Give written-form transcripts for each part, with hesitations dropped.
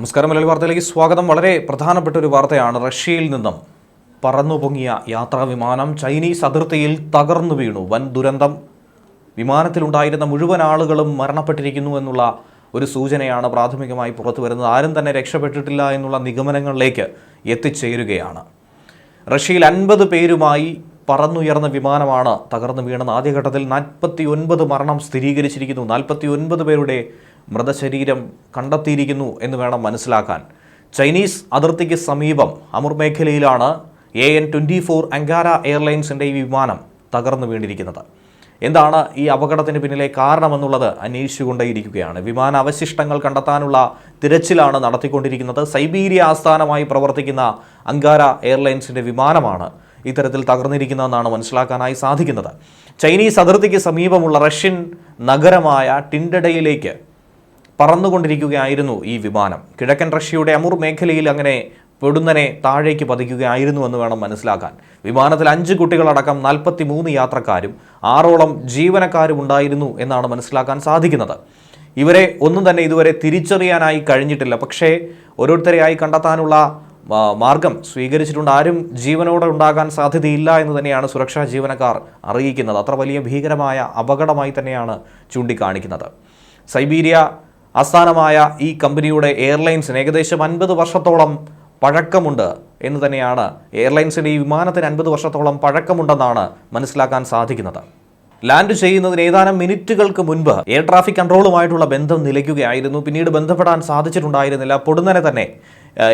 നമസ്കാരം. മലയാളി വാർത്തയിലേക്ക് സ്വാഗതം. വളരെ പ്രധാനപ്പെട്ട ഒരു വാർത്തയാണ്. റഷ്യയിൽ നിന്നും പറന്നു പൊങ്ങിയ യാത്രാ വിമാനം ചൈനീസ് അതിർത്തിയിൽ തകർന്നു വീണു. വൻ ദുരന്തം. വിമാനത്തിലുണ്ടായിരുന്ന മുഴുവൻ ആളുകളും മരണപ്പെട്ടിരിക്കുന്നു എന്നുള്ള ഒരു സൂചനയാണ് പ്രാഥമികമായി പുറത്തു വരുന്നത്. ആരും തന്നെ രക്ഷപ്പെട്ടിട്ടില്ല എന്നുള്ള നിഗമനങ്ങളിലേക്ക് എത്തിച്ചേരുകയാണ്. റഷ്യയിൽ 50 പേരുമായി പറന്നുയർന്ന വിമാനമാണ് തകർന്നു വീണത്. ആദ്യഘട്ടത്തിൽ 49 മരണം സ്ഥിരീകരിച്ചിരിക്കുന്നു. 49 പേരുടെ മൃതശരീരം കണ്ടെത്തിയിരിക്കുന്നു എന്ന് വേണം മനസ്സിലാക്കാൻ. ചൈനീസ് അതിർത്തിക്ക് സമീപം അമുർ മേഖലയിലാണ് AN-24 അങ്കാര എയർലൈൻസിൻ്റെ ഈ വിമാനം തകർന്നു വീണിരിക്കുന്നത്. എന്താണ് ഈ അപകടത്തിന് പിന്നിലെ കാരണമെന്നുള്ളത് അന്വേഷിച്ചുകൊണ്ടേയിരിക്കുകയാണ്. വിമാന അവശിഷ്ടങ്ങൾ കണ്ടെത്താനുള്ള തിരച്ചിലാണ് നടത്തിക്കൊണ്ടിരിക്കുന്നത്. സൈബീരിയ ആസ്ഥാനമായി പ്രവർത്തിക്കുന്ന അങ്കാര എയർലൈൻസിൻ്റെ വിമാനമാണ് ഇത്തരത്തിൽ തകർന്നിരിക്കുന്നതെന്നാണ് മനസ്സിലാക്കാനായി സാധിക്കുന്നത്. ചൈനീസ് അതിർത്തിക്ക് സമീപമുള്ള റഷ്യൻ നഗരമായ ടിൻഡഡയിലേക്ക് പറന്നുകൊണ്ടിരിക്കുകയായിരുന്നു ഈ വിമാനം. കിഴക്കൻ റഷ്യയുടെ അമുർ മേഖലയിൽ അങ്ങനെ പൊടുന്നനെ താഴേക്ക് പതിക്കുകയായിരുന്നു എന്ന് വേണം മനസ്സിലാക്കാൻ. വിമാനത്തിൽ 5 കുട്ടികളടക്കം 43 യാത്രക്കാരും 6ഓളം ജീവനക്കാരും ഉണ്ടായിരുന്നു എന്നാണ് മനസ്സിലാക്കാൻ സാധിക്കുന്നത്. ഇവരെ ഒന്നും തന്നെ ഇതുവരെ തിരിച്ചറിയാനായി കഴിഞ്ഞിട്ടില്ല. പക്ഷേ ഓരോരുത്തരെയായി കണ്ടെത്താനുള്ള മാർഗം സ്വീകരിച്ചിട്ടുണ്ട്. ആരും ജീവനോടെ ഉണ്ടാകാൻ സാധ്യതയില്ല എന്ന് തന്നെയാണ് സുരക്ഷാ ജീവനക്കാർ അറിയിക്കുന്നത്. അത്ര വലിയ ഭീകരമായ അപകടമായി തന്നെയാണ് ചൂണ്ടിക്കാണിക്കുന്നത്. സൈബീരിയ ആസ്ഥാനമായ ഈ കമ്പനിയുടെ എയർലൈൻസിന് ഏകദേശം 50 വർഷത്തോളം പഴക്കമുണ്ട് എന്ന് തന്നെയാണ്. എയർലൈൻസിൻ്റെ ഈ വിമാനത്തിന് 50 വർഷത്തോളം പഴക്കമുണ്ടെന്നാണ് മനസ്സിലാക്കാൻ സാധിക്കുന്നത്. ലാൻഡ് ചെയ്യുന്നതിന് ഏതാനും മിനിറ്റുകൾക്ക് മുൻപ് എയർ ട്രാഫിക് കൺട്രോളുമായിട്ടുള്ള ബന്ധം നിലയ്ക്കുകയായിരുന്നു. പിന്നീട് ബന്ധപ്പെടാൻ സാധിച്ചിട്ടുണ്ടായിരുന്നില്ല. പൊടുന്നനെ തന്നെ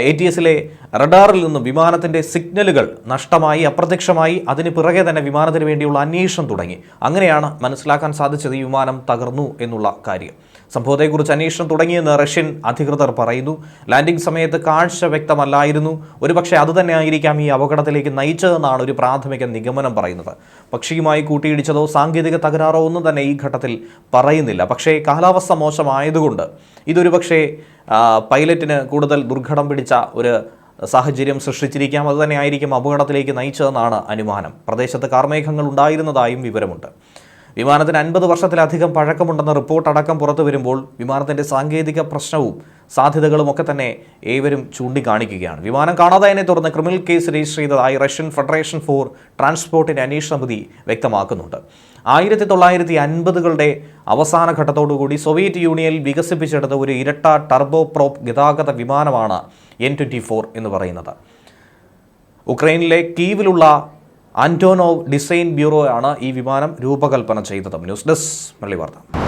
ATSലെ റഡാറിൽ നിന്നും വിമാനത്തിൻ്റെ സിഗ്നലുകൾ നഷ്ടമായി, അപ്രത്യക്ഷമായി. അതിന് പിറകെ തന്നെ വിമാനത്തിന് വേണ്ടിയുള്ള അന്വേഷണം തുടങ്ങി. അങ്ങനെയാണ് മനസ്സിലാക്കാൻ സാധിച്ചത് ഈ വിമാനം തകർന്നു എന്നുള്ള കാര്യം. സംഭവത്തെക്കുറിച്ച് അന്വേഷണം തുടങ്ങിയെന്ന് റഷ്യൻ അധികൃതർ പറയുന്നു. ലാൻഡിംഗ് സമയത്ത് കാഴ്ച വ്യക്തമല്ലായിരുന്നു. ഒരുപക്ഷെ അതുതന്നെ ആയിരിക്കാം ഈ അപകടത്തിലേക്ക് നയിച്ചതെന്നാണ് ഒരു പ്രാഥമിക നിഗമനം പറയുന്നത്. പക്ഷിയുമായി കൂട്ടിയിടിച്ചതോ സാങ്കേതിക തകരാറോ ഒന്നും തന്നെ ഈ ഘട്ടത്തിൽ പറയുന്നില്ല. പക്ഷേ കാലാവസ്ഥ മോശമായതുകൊണ്ട് ഇതൊരു പക്ഷേ പൈലറ്റിന് കൂടുതൽ ദുർഘടം പിടിച്ച ഒരു സാഹചര്യം സൃഷ്ടിച്ചിരിക്കാം. അതുതന്നെ ആയിരിക്കും അപകടത്തിലേക്ക് നയിച്ചതെന്നാണ് അനുമാനം. പ്രദേശത്ത് കാർമേഘങ്ങൾ ഉണ്ടായിരുന്നതായും വിവരമുണ്ട്. വിമാനത്തിന് 50 വർഷത്തിലധികം പഴക്കമുണ്ടെന്ന റിപ്പോർട്ട് അടക്കം പുറത്തു വരുമ്പോൾ വിമാനത്തിൻ്റെ സാങ്കേതിക പ്രശ്നവും സാധ്യതകളും ഒക്കെ തന്നെ ഏവരും ചൂണ്ടിക്കാണിക്കുകയാണ്. വിമാനം കാണാതായതിനെ തുടർന്ന് ക്രിമിനൽ കേസ് രജിസ്റ്റർ ചെയ്തതായി റഷ്യൻ ഫെഡറേഷൻ ഫോർ ട്രാൻസ്പോർട്ടിൻ്റെ അന്വേഷണ സമിതി വ്യക്തമാക്കുന്നുണ്ട്. 1950കളുടെ അവസാന ഘട്ടത്തോടുകൂടി സോവിയറ്റ് യൂണിയനിൽ വികസിപ്പിച്ചെടുത്ത ഒരു ഇരട്ട ടർബോ പ്രോപ്പ് ഗതാഗത വിമാനമാണ് N-24 എന്ന് പറയുന്നത്. ഉക്രൈനിലെ കീവിലുള്ള ആന്റോനോവ് ഡിസൈൻ ബ്യൂറോയാണ് ഈ വിമാനം രൂപകൽപ്പന ചെയ്തത്. ന്യൂസ് ഡെസ്ക് മലയാളി വാർത്ത.